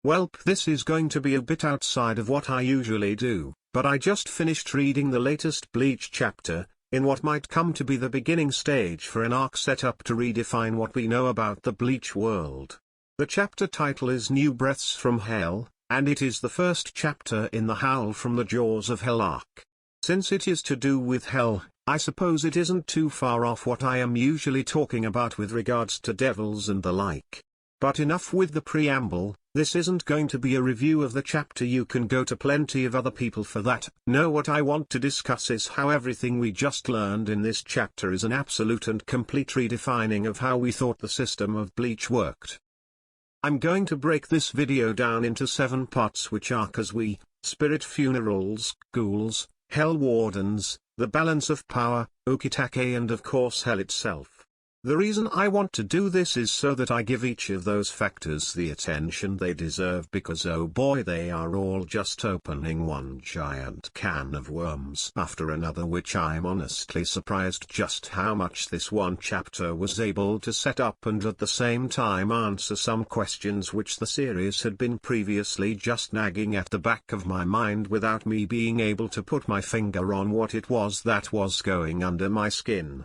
Welp, this is going to be a bit outside of what I usually do, but I just finished reading the latest Bleach chapter, in what might come to be the beginning stage for an arc set up to redefine what we know about the Bleach world. The chapter title is New Breaths from Hell, and it is the first chapter in the Howl from the Jaws of Hell arc. Since it is to do with hell, I suppose it isn't too far off what I am usually talking about with regards to devils and the like. But enough with the preamble. This isn't going to be a review of the chapter. You can go to plenty of other people for that. No, what I want to discuss is how everything we just learned in this chapter is an absolute and complete redefining of how we thought the system of Bleach worked. I'm going to break this video down into 7 parts, which are Kazui, spirit funerals, ghouls, hell wardens, the balance of power, Ukitake, and of course hell itself. The reason I want to do this is so that I give each of those factors the attention they deserve, because oh boy, they are all just opening one giant can of worms after another, which I'm honestly surprised just how much this one chapter was able to set up and at the same time answer some questions which the series had been previously just nagging at the back of my mind without me being able to put my finger on what it was that was going under my skin.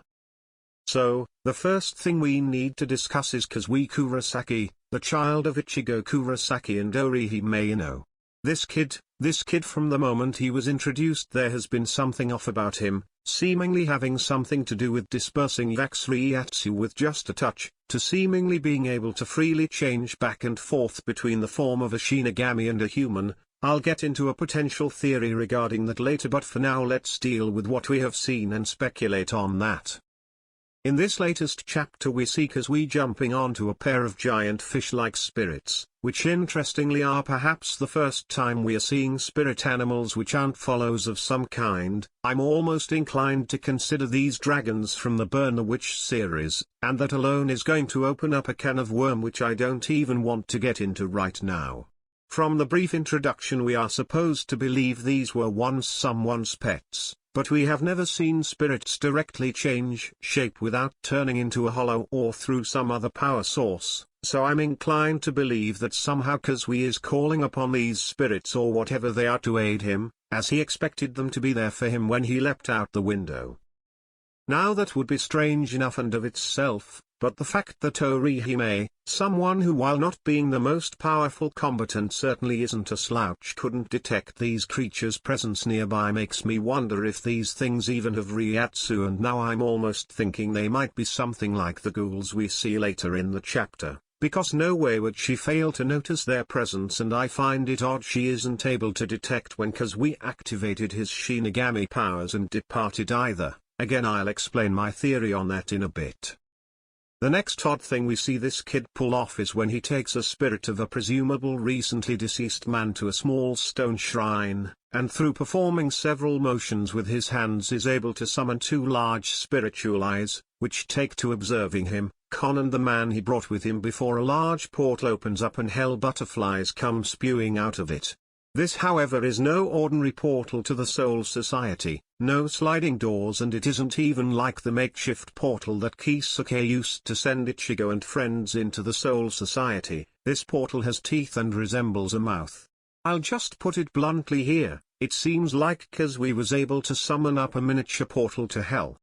So, the first thing we need to discuss is Kazui Kurosaki, the child of Ichigo Kurosaki and Orihime Ino. This kid from the moment he was introduced, there has been something off about him, seemingly having something to do with dispersing Yakusryatsu with just a touch, to seemingly being able to freely change back and forth between the form of a Shinigami and a human. I'll get into a potential theory regarding that later, but for now let's deal with what we have seen and speculate on that. In this latest chapter we see Kazui jumping onto a pair of giant fish-like spirits, which interestingly are perhaps the first time we are seeing spirit animals which aren't follows of some kind. I'm almost inclined to consider these dragons from the Burn the Witch series, and that alone is going to open up a can of worm which I don't even want to get into right now. From the brief introduction we are supposed to believe these were once someone's pets. But we have never seen spirits directly change shape without turning into a hollow or through some other power source, so I'm inclined to believe that somehow Kazui is calling upon these spirits or whatever they are to aid him, as he expected them to be there for him when he leapt out the window. Now that would be strange enough and of itself, but the fact that Orihime, someone who while not being the most powerful combatant certainly isn't a slouch, couldn't detect these creatures' presence nearby makes me wonder if these things even have Ryatsu, and now I'm almost thinking they might be something like the ghouls we see later in the chapter, because no way would she fail to notice their presence, and I find it odd she isn't able to detect when Kazui activated his Shinigami powers and departed either. Again, I'll explain my theory on that in a bit. The next odd thing we see this kid pull off is when he takes a spirit of a presumable recently deceased man to a small stone shrine, and through performing several motions with his hands is able to summon 2 large spiritual eyes, which take to observing him, Kon and the man he brought with him, before a large portal opens up and hell butterflies come spewing out of it. This however is no ordinary portal to the Soul Society, no sliding doors, and it isn't even like the makeshift portal that Kisuke used to send Ichigo and friends into the Soul Society. This portal has teeth and resembles a mouth. I'll just put it bluntly here, it seems like Kazui was able to summon up a miniature portal to hell.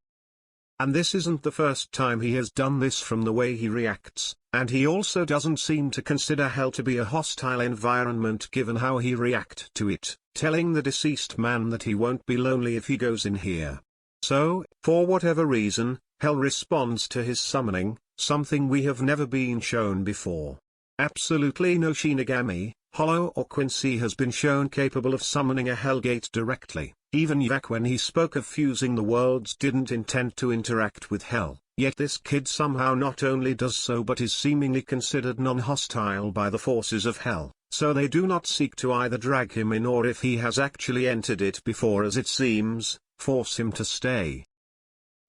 And this isn't the first time he has done this from the way he reacts, and he also doesn't seem to consider hell to be a hostile environment given how he reacted to it, telling the deceased man that he won't be lonely if he goes in here. So, for whatever reason, hell responds to his summoning, something we have never been shown before. Absolutely no Shinigami, Hollow or Quincy has been shown capable of summoning a Hellgate directly. Even Yak, when he spoke of fusing the worlds, didn't intend to interact with hell, yet this kid somehow not only does so but is seemingly considered non-hostile by the forces of hell, so they do not seek to either drag him in or, if he has actually entered it before as it seems, force him to stay.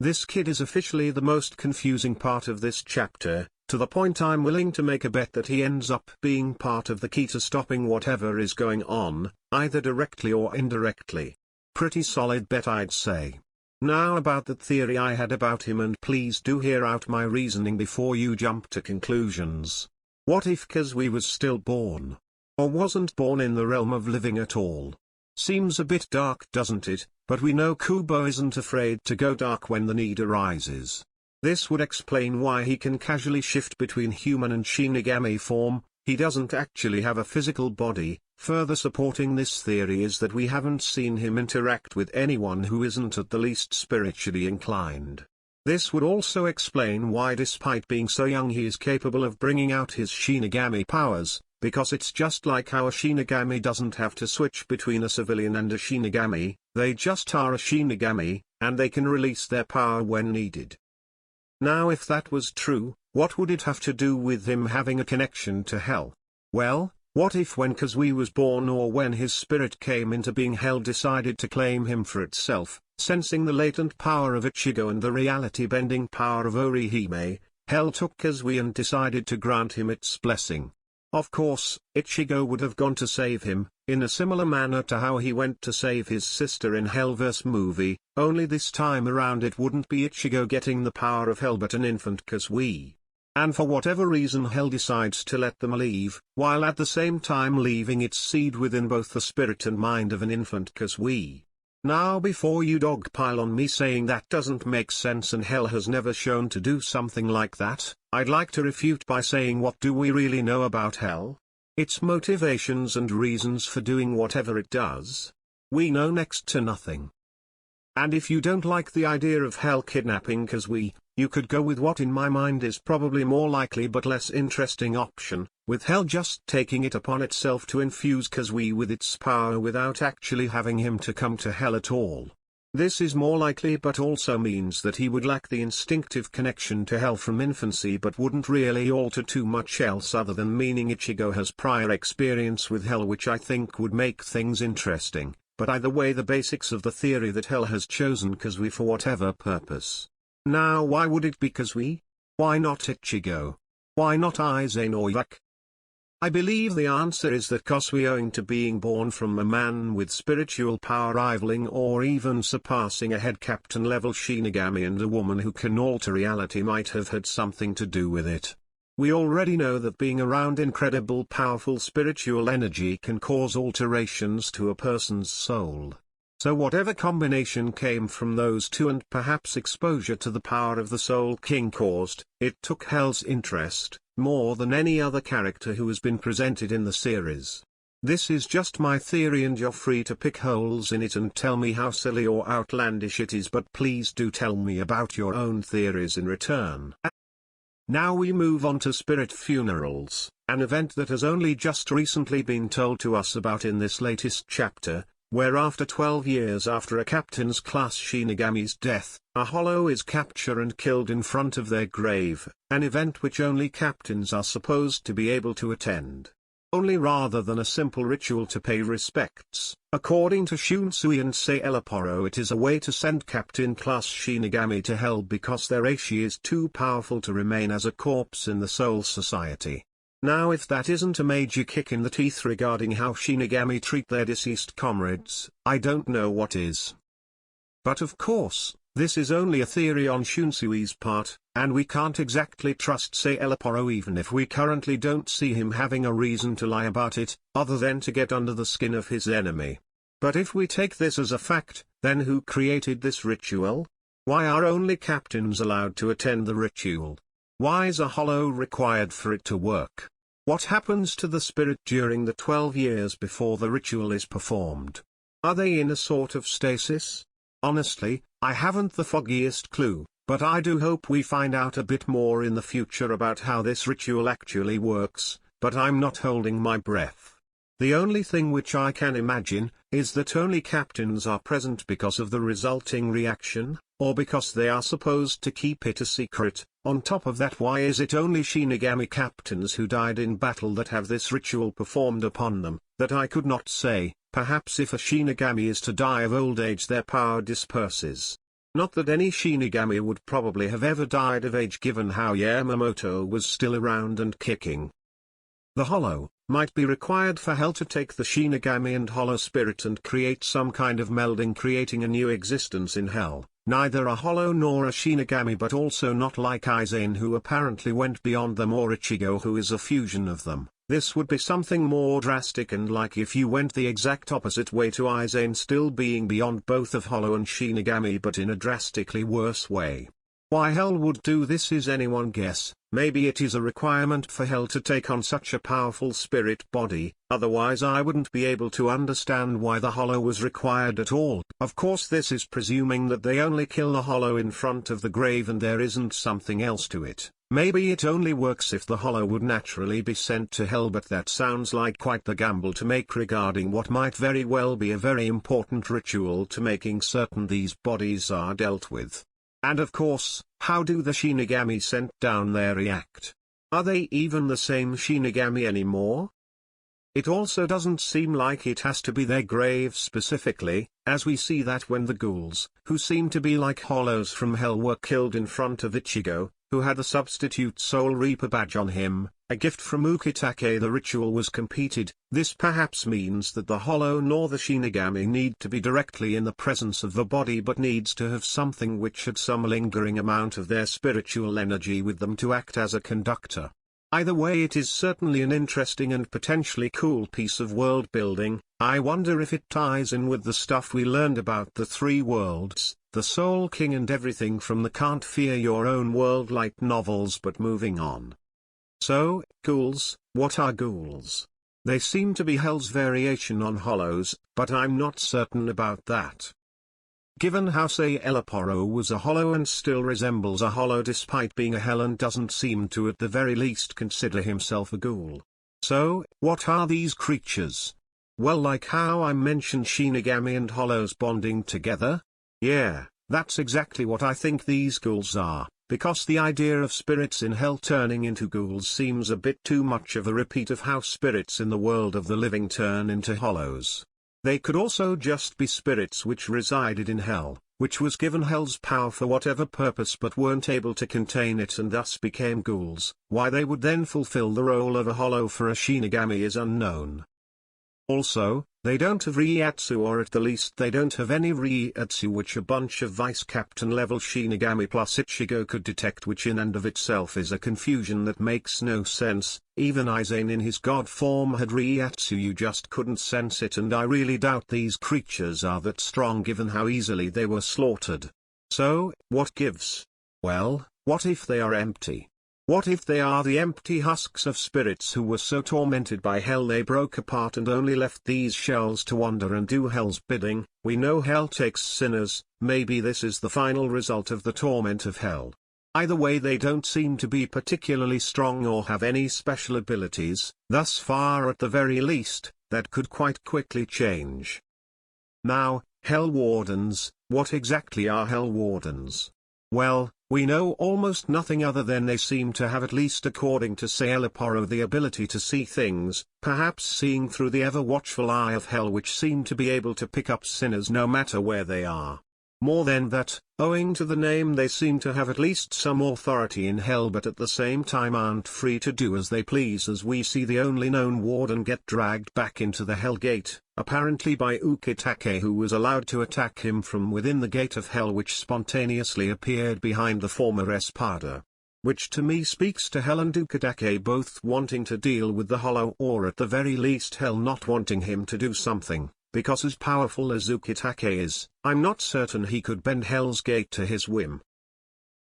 This kid is officially the most confusing part of this chapter, to the point I'm willing to make a bet that he ends up being part of the key to stopping whatever is going on, either directly or indirectly. Pretty solid bet, I'd say. Now about that theory I had about him, and please do hear out my reasoning before you jump to conclusions. What if Kazui was stillborn? Or wasn't born in the realm of living at all. Seems a bit dark, doesn't it? But we know Kubo isn't afraid to go dark when the need arises. This would explain why he can casually shift between human and Shinigami form. He doesn't actually have a physical body. Further supporting this theory is that we haven't seen him interact with anyone who isn't at the least spiritually inclined. This would also explain why, despite being so young, he is capable of bringing out his Shinigami powers, because it's just like how a Shinigami doesn't have to switch between a civilian and a Shinigami, they just are a Shinigami, and they can release their power when needed. Now if that was true, what would it have to do with him having a connection to hell? Well, what if when Kazui was born or when his spirit came into being, hell decided to claim him for itself, sensing the latent power of Ichigo and the reality-bending power of Orihime, hell took Kazui and decided to grant him its blessing. Of course, Ichigo would have gone to save him, in a similar manner to how he went to save his sister in Hellverse movie, only this time around it wouldn't be Ichigo getting the power of hell but an infant Kazui. And for whatever reason hell decides to let them leave, while at the same time leaving its seed within both the spirit and mind of an infant Kazui. Now before you dogpile on me saying that doesn't make sense and hell has never shown to do something like that, I'd like to refute by saying, what do we really know about hell? Its motivations and reasons for doing whatever it does? We know next to nothing. And if you don't like the idea of hell kidnapping Kazui, you could go with what in my mind is probably more likely but less interesting option, with hell just taking it upon itself to infuse Kazui with its power without actually having him to come to hell at all. This is more likely but also means that he would lack the instinctive connection to hell from infancy but wouldn't really alter too much else other than meaning Ichigo has prior experience with hell, which I think would make things interesting, but either way the basics of the theory that hell has chosen Kazui for whatever purpose. Now why would it be Kazui? Why not Ichigo? Why not Aizen or Yak? I believe the answer is that Kazui, owing to being born from a man with spiritual power rivaling or even surpassing a head captain level Shinigami and a woman who can alter reality, might have had something to do with it. We already know that being around incredible powerful spiritual energy can cause alterations to a person's soul. So whatever combination came from those two and perhaps exposure to the power of the Soul King caused, it took hell's interest, more than any other character who has been presented in the series. This is just my theory and you're free to pick holes in it and tell me how silly or outlandish it is, but please do tell me about your own theories in return. Now we move on to spirit funerals, an event that has only just recently been told to us about in this latest chapter, where after 12 years after a captain's class Shinigami's death, a hollow is captured and killed in front of their grave, an event which only captains are supposed to be able to attend. Only rather than a simple ritual to pay respects, according to Shunsui and Sailaporo, it is a way to send captain class Shinigami to hell because their Aishi is too powerful to remain as a corpse in the Soul Society. Now if that isn't a major kick in the teeth regarding how Shinigami treat their deceased comrades, I don't know what is. But of course, this is only a theory on Shunsui's part, and we can't exactly trust Sailaporo even if we currently don't see him having a reason to lie about it, other than to get under the skin of his enemy. But if we take this as a fact, then who created this ritual? Why are only captains allowed to attend the ritual? Why is a hollow required for it to work? What happens to the spirit during the 12 years before the ritual is performed? Are they in a sort of stasis? Honestly, I haven't the foggiest clue, but I do hope we find out a bit more in the future about how this ritual actually works, but I'm not holding my breath. The only thing which I can imagine, is that only captains are present because of the resulting reaction, or because they are supposed to keep it a secret. On top of that, why is it only Shinigami captains who died in battle that have this ritual performed upon them? That I could not say. Perhaps if a Shinigami is to die of old age their power disperses. Not that any Shinigami would probably have ever died of age given how Yamamoto was still around and kicking. The hollow might be required for hell to take the Shinigami and hollow spirit and create some kind of melding, creating a new existence in hell. Neither a hollow nor a Shinigami, but also not like Aizen, who apparently went beyond them, or Ichigo, who is a fusion of them. This would be something more drastic and like if you went the exact opposite way to Izane, still being beyond both of Hollow and Shinigami, but in a drastically worse way. Why Hell would do this is anyone's guess. Maybe it is a requirement for Hell to take on such a powerful spirit body, otherwise I wouldn't be able to understand why the Hollow was required at all. Of course this is presuming that they only kill the Hollow in front of the grave and there isn't something else to it. Maybe it only works if the Hollow would naturally be sent to Hell, but that sounds like quite the gamble to make regarding what might very well be a very important ritual to making certain these bodies are dealt with. And of course, how do the Shinigami sent down there react? Are they even the same Shinigami anymore? It also doesn't seem like it has to be their grave specifically, as we see that when the ghouls, who seem to be like hollows from Hell, were killed in front of Ichigo, who had the substitute Soul Reaper badge on him, a gift from Ukitake, the ritual was completed. This perhaps means that the Hollow nor the Shinigami need to be directly in the presence of the body, but needs to have something which had some lingering amount of their spiritual energy with them to act as a conductor. Either way, it is certainly an interesting and potentially cool piece of world building. I wonder if it ties in with the stuff we learned about the three worlds, the Soul King and everything from the Can't Fear Your Own World light novels. But moving on. So, ghouls, what are ghouls? They seem to be Hell's variation on hollows, but I'm not certain about that. Given how Sailaporo was a hollow and still resembles a hollow despite being a Hell, and doesn't seem to at the very least consider himself a ghoul. So, what are these creatures? Well, like how I mentioned Shinigami and hollows bonding together? Yeah, that's exactly what I think these ghouls are, because the idea of spirits in Hell turning into ghouls seems a bit too much of a repeat of how spirits in the world of the living turn into hollows. They could also just be spirits which resided in Hell, which was given Hell's power for whatever purpose but weren't able to contain it and thus became ghouls. Why they would then fulfill the role of a hollow for a Shinigami is unknown. Also, they don't have Reiatsu, or at the least they don't have any Reiatsu which a bunch of Vice Captain level Shinigami plus Ichigo could detect, which in and of itself is a confusion that makes no sense. Even Izane in his god form had Reiatsu, you just couldn't sense it, and I really doubt these creatures are that strong given how easily they were slaughtered. So, what gives? Well, what if they are empty? What if they are the empty husks of spirits who were so tormented by Hell they broke apart and only left these shells to wander and do Hell's bidding? We know Hell takes sinners, maybe this is the final result of the torment of Hell. Either way, they don't seem to be particularly strong or have any special abilities, thus far at the very least. That could quite quickly change. Now, Hell Wardens, what exactly are Hell Wardens? Well, we know almost nothing other than they seem to have, at least according to Sailaporo, the ability to see things, perhaps seeing through the ever-watchful eye of Hell, which seem to be able to pick up sinners no matter where they are. More than that, owing to the name, they seem to have at least some authority in Hell, but at the same time aren't free to do as they please, as we see the only known warden get dragged back into the Hell Gate, apparently by Ukitake, who was allowed to attack him from within the Gate of Hell, which spontaneously appeared behind the former Espada. Which to me speaks to Hell and Ukitake both wanting to deal with the Hollow, or at the very least Hell not wanting him to do something. Because as powerful as Ukitake is, I'm not certain he could bend Hell's Gate to his whim.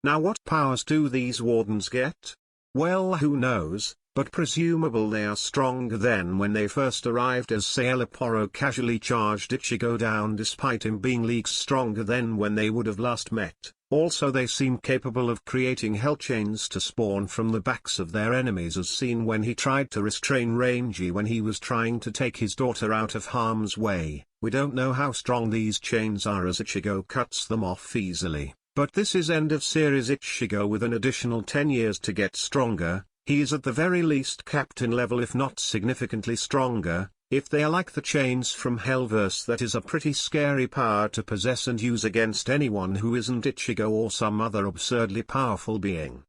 Now what powers do these wardens get? Well, who knows, but presumable they are stronger than when they first arrived, as Sailaporo casually charged Ichigo down despite him being leagues stronger than when they would have last met. Also, they seem capable of creating hell chains to spawn from the backs of their enemies, as seen when he tried to restrain Rangy when he was trying to take his daughter out of harm's way. We don't know how strong these chains are, as Ichigo cuts them off easily, but this is end of series Ichigo with an additional 10 years to get stronger. He is at the very least captain level, if not significantly stronger. If they are like the chains from Hellverse, that is a pretty scary power to possess and use against anyone who isn't Ichigo or some other absurdly powerful being.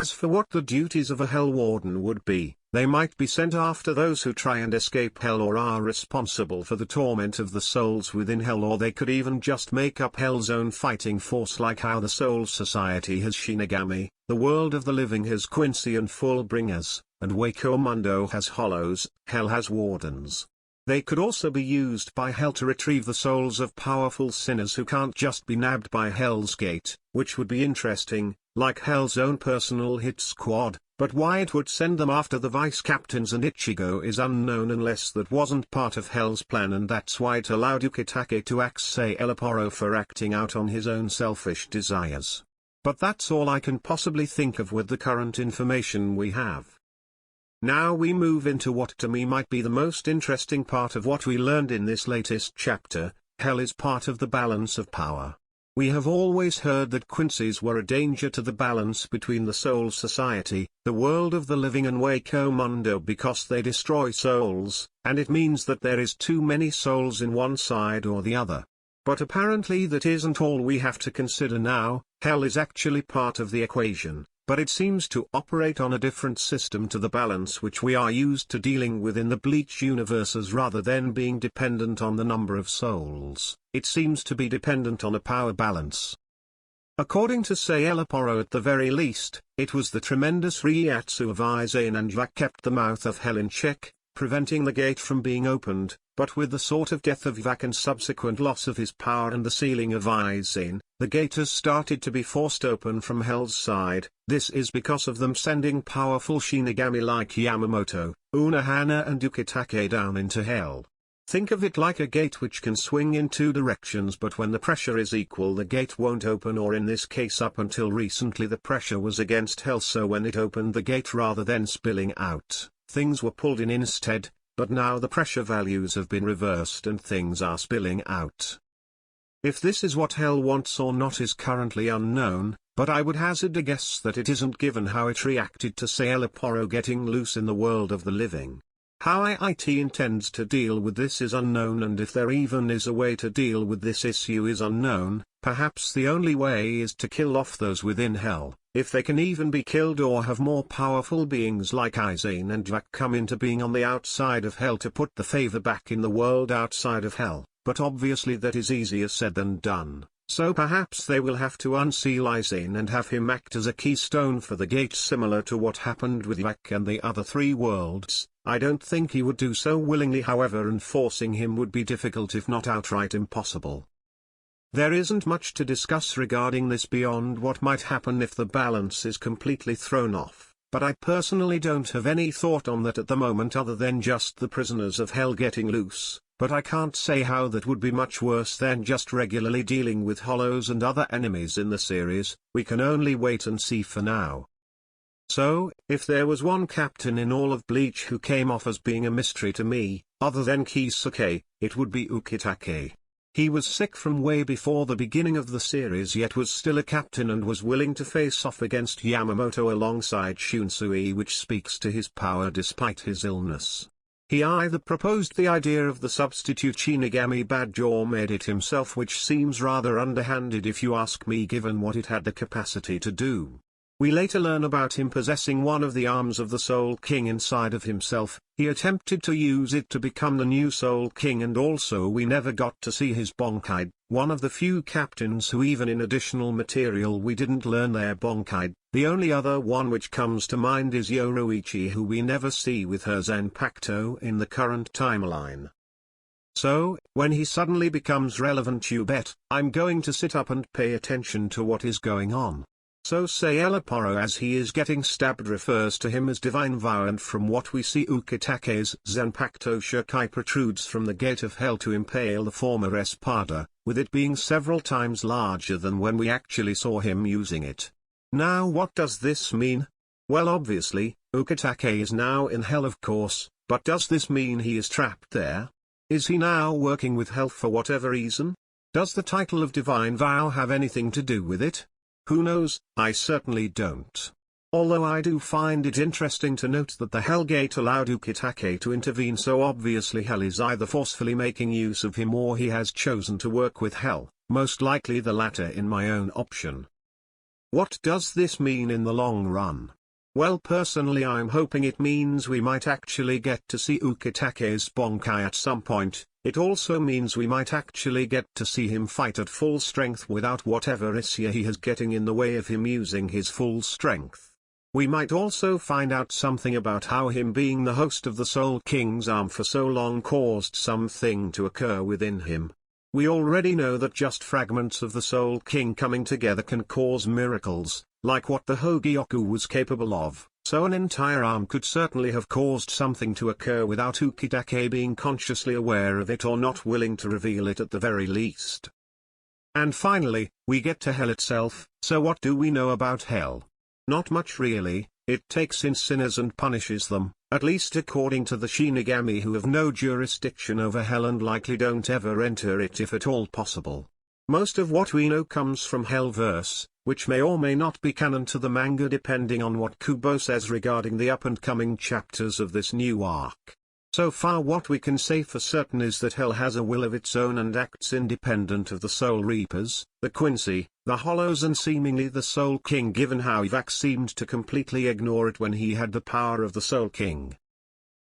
As for what the duties of a Hell Warden would be, they might be sent after those who try and escape Hell or are responsible for the torment of the souls within Hell, or they could even just make up Hell's own fighting force, like how the Soul Society has Shinigami, the world of the living has Quincy and Fullbringers, and Waco Mundo has hollows, hell has wardens. They could also be used by hell to retrieve the souls of powerful sinners who can't just be nabbed by Hell's Gate, which would be interesting, like hell's own personal hit squad, but why it would send them after the vice captains and Ichigo is unknown unless that wasn't part of hell's plan, and that's why it allowed Ukitake to axe Sailaporo for acting out on his own selfish desires. But that's all I can possibly think of with the current information we have. Now we move into what to me might be the most interesting part of what we learned in this latest chapter. Hell is part of the balance of power. We have always heard that Quincy's were a danger to the balance between the Soul Society, the world of the living, and Waco Mundo because they destroy souls, and it means that there is too many souls in one side or the other. But apparently that isn't all we have to consider now. Hell is actually part of the equation, but it seems to operate on a different system to the balance which we are used to dealing with in the Bleach universes. Rather than being dependent on the number of souls, it seems to be dependent on a power balance. According to Sailaporo, at the very least, it was the tremendous Ryatsu of Aizen and Vak kept the mouth of hell in check, preventing the gate from being opened, but with the sort of death of Vak and subsequent loss of his power and the sealing of Aizen, the gate has started to be forced open from Hell's side. This is because of them sending powerful Shinigami like Yamamoto, Unohana and Ukitake down into Hell. Think of it like a gate which can swing in two directions, but when the pressure is equal the gate won't open, or in this case up until recently the pressure was against Hell, so when it opened the gate rather than spilling out, things were pulled in instead, but now the pressure values have been reversed and things are spilling out. If this is what Hell wants or not is currently unknown, but I would hazard a guess that it isn't, given how it reacted to Sailaporo getting loose in the world of the living. How IT intends to deal with this is unknown, and if there even is a way to deal with this issue is unknown. Perhaps the only way is to kill off those within Hell, if they can even be killed, or have more powerful beings like Aizen and Vak come into being on the outside of Hell to put the favor back in the world outside of Hell, but obviously that is easier said than done. So perhaps they will have to unseal Aizen and have him act as a keystone for the gate, similar to what happened with Vak and the other three worlds. I don't think he would do so willingly, however, and forcing him would be difficult if not outright impossible. There isn't much to discuss regarding this beyond what might happen if the balance is completely thrown off, but I personally don't have any thought on that at the moment other than just the prisoners of Hell getting loose. But I can't say how that would be much worse than just regularly dealing with hollows and other enemies in the series. We can only wait and see for now. So, if there was one captain in all of Bleach who came off as being a mystery to me, other than Kisuke, it would be Ukitake. He was sick from way before the beginning of the series, yet was still a captain and was willing to face off against Yamamoto alongside Shunsui, which speaks to his power despite his illness. He either proposed the idea of the substitute Shinigami badge or made it himself, which seems rather underhanded if you ask me, given what it had the capacity to do. We later learn about him possessing one of the arms of the Soul King inside of himself. He attempted to use it to become the new Soul King, and also we never got to see his Bonkai, one of the few captains who, even in additional material, we didn't learn their Bonkai. The only other one which comes to mind is Yoruichi, who we never see with her Zanpakuto in the current timeline. So, when he suddenly becomes relevant, you bet I'm going to sit up and pay attention to what is going on. So Sailaporo, as he is getting stabbed, refers to him as Divine Vow, and from what we see, Ukitake's Zanpakuto Shokai protrudes from the gate of Hell to impale the former Espada, with it being several times larger than when we actually saw him using it. Now what does this mean? Well, obviously, Ukitake is now in Hell, of course, but does this mean he is trapped there? Is he now working with Hell for whatever reason? Does the title of Divine Vow have anything to do with it? Who knows? I certainly don't. Although I do find it interesting to note that the Hell Gate allowed Ukitake to intervene, so obviously Hell is either forcefully making use of him or he has chosen to work with Hell, most likely the latter in my own option. What does this mean in the long run? Well, personally I'm hoping it means we might actually get to see Ukitake's Bonkai at some point. It also means we might actually get to see him fight at full strength without whatever issue he has getting in the way of him using his full strength. We might also find out something about how him being the host of the Soul King's arm for so long caused something to occur within him. We already know that just fragments of the Soul King coming together can cause miracles, like what the Hogyoku was capable of, so an entire arm could certainly have caused something to occur without Ukitake being consciously aware of it or not willing to reveal it at the very least. And finally, we get to hell itself. So what do we know about hell? Not much really. It takes in sinners and punishes them, at least according to the Shinigami, who have no jurisdiction over hell and likely don't ever enter it if at all possible. Most of what we know comes from Hellverse, which may or may not be canon to the manga depending on what Kubo says regarding the up-and-coming chapters of this new arc. So far what we can say for certain is that hell has a will of its own and acts independent of the Soul Reapers, the Quincy, the Hollows and seemingly the Soul King, given how Ivac seemed to completely ignore it when he had the power of the Soul King.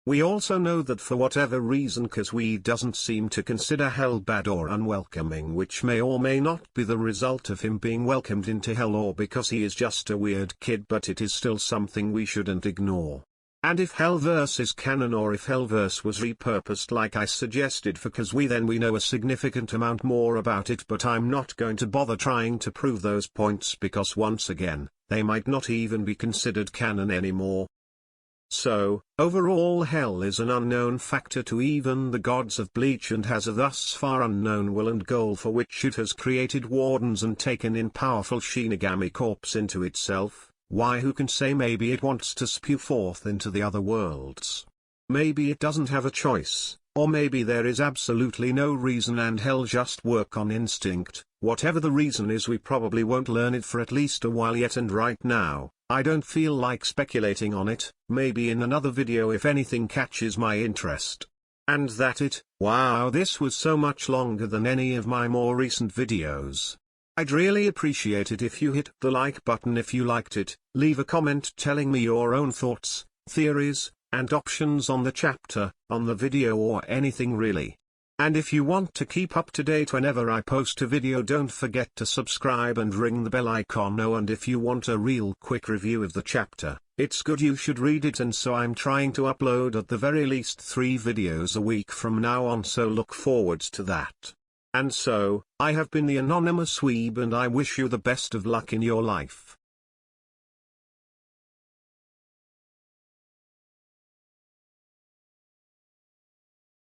We also know that for whatever reason Kasui doesn't seem to consider hell bad or unwelcoming, which may or may not be the result of him being welcomed into hell or because he is just a weird kid, but it is still something we shouldn't ignore. And if Hellverse is canon or if Hellverse was repurposed like I suggested for Kasui, then we know a significant amount more about it, but I'm not going to bother trying to prove those points because once again, they might not even be considered canon anymore. So, overall hell is an unknown factor to even the gods of Bleach and has a thus far unknown will and goal for which it has created wardens and taken in powerful Shinigami corps into itself. Why, who can say? Maybe it wants to spew forth into the other worlds. Maybe it doesn't have a choice, or maybe there is absolutely no reason and hell just work on instinct. Whatever the reason is, we probably won't learn it for at least a while yet, and right now, I don't feel like speculating on it. Maybe in another video if anything catches my interest. And that it. Wow, this was so much longer than any of my more recent videos. I'd really appreciate it if you hit the like button if you liked it, leave a comment telling me your own thoughts, theories, and options on the chapter, on the video, or anything really. And if you want to keep up to date whenever I post a video, don't forget to subscribe and ring the bell icon. Oh, and if you want a real quick review of the chapter, it's good, you should read it, and so I'm trying to upload at the very least 3 videos a week from now on, so look forward to that. And so, I have been the Anonymous Weeb and I wish you the best of luck in your life.